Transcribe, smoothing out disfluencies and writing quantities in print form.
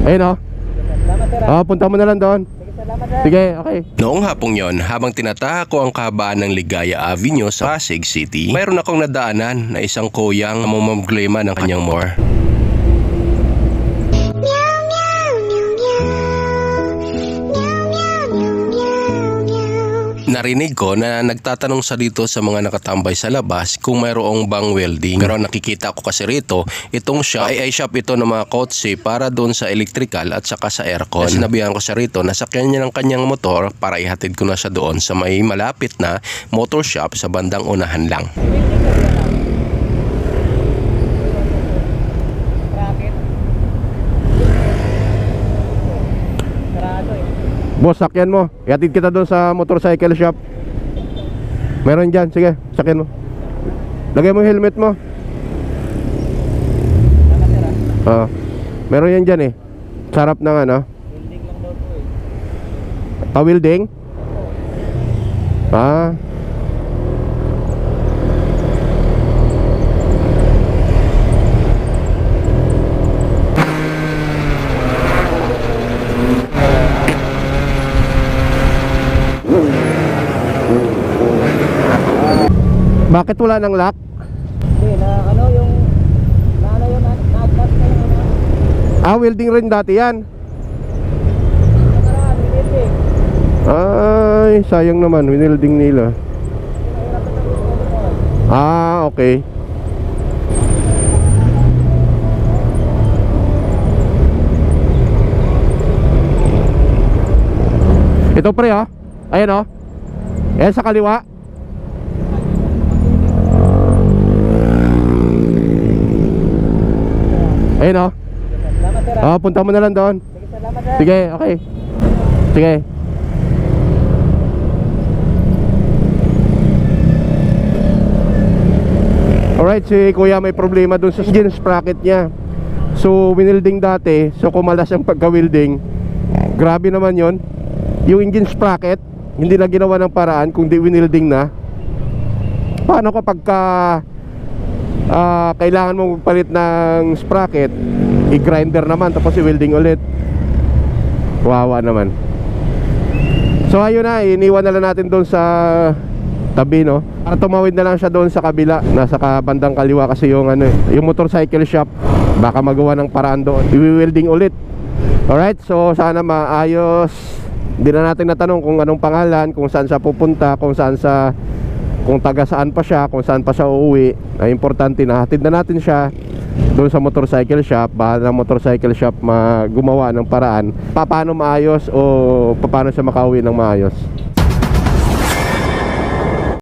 Ayun o. Punta mo na lang doon. Sige, okay. Noong hapong yon, habang tinataha ko ang kahabaan ng Ligaya Avenue sa Pasig City, mayroon akong nadaanan na isang kuyang mamamblema ng kanyang motor. Narinig ko na nagtatanong sa dito sa mga nakatambay sa labas kung mayroong bang welding. Pero nakikita ko kasi rito, itong shop ay shop ito ng mga kotse para doon sa electrical at saka sa aircon. Sinabihan ko siya rito, nasakyan niya ng kanyang motor para ihatid ko na siya doon sa may malapit na motor shop sa bandang unahan lang. Boss, sakyan mo. Ihatid kita doon sa motorcycle shop. Meron dyan. Sige, sakyan mo. Lagay mo yung helmet mo. Meron yan dyan eh. Sarap ng ano. Welding lang daw po eh. Welding? Bakit wala ng lock? Hindi, na ano yung na-advance na yung ano. Welding rin dati yan. Nakaraan, welding. Ay, sayang naman, winelding nila. Okay. Ito pre oh. Ayan oh. Ayan sa kaliwa. Ayun o. Salamat sir. Punta mo na lang doon. Sige, salamat sir. Sige, okay. Sige. Alright, si kuya may problema doon sa engine sprocket niya. So, winelding dati. So, kumalas ang pagka-welding. Grabe naman yon. Yung engine sprocket, hindi na ginawa ng paraan kung di winelding na. Paano kapag kailangan mong magpalit ng sprocket, i-grinder naman tapos i-welding ulit? Wawa naman. So ayun na, iniwan na lang natin doon sa tabi, no? Para tumawid na lang siya doon sa kabila. Nasa bandang kaliwa kasi yung ano eh, yung motorcycle shop. Baka magawa ng paraan doon, i-welding ulit. Alright, so sana maayos. Hindi na natin natanong kung anong pangalan, kung saan siya pupunta, kung taga saan pa siya, kung saan pa siya uuwi. Ay importante na hatid na natin siya doon sa motorcycle shop. Bahala ng motorcycle shop gumawa ng paraan paano maayos o paano siya makauwi ng maayos.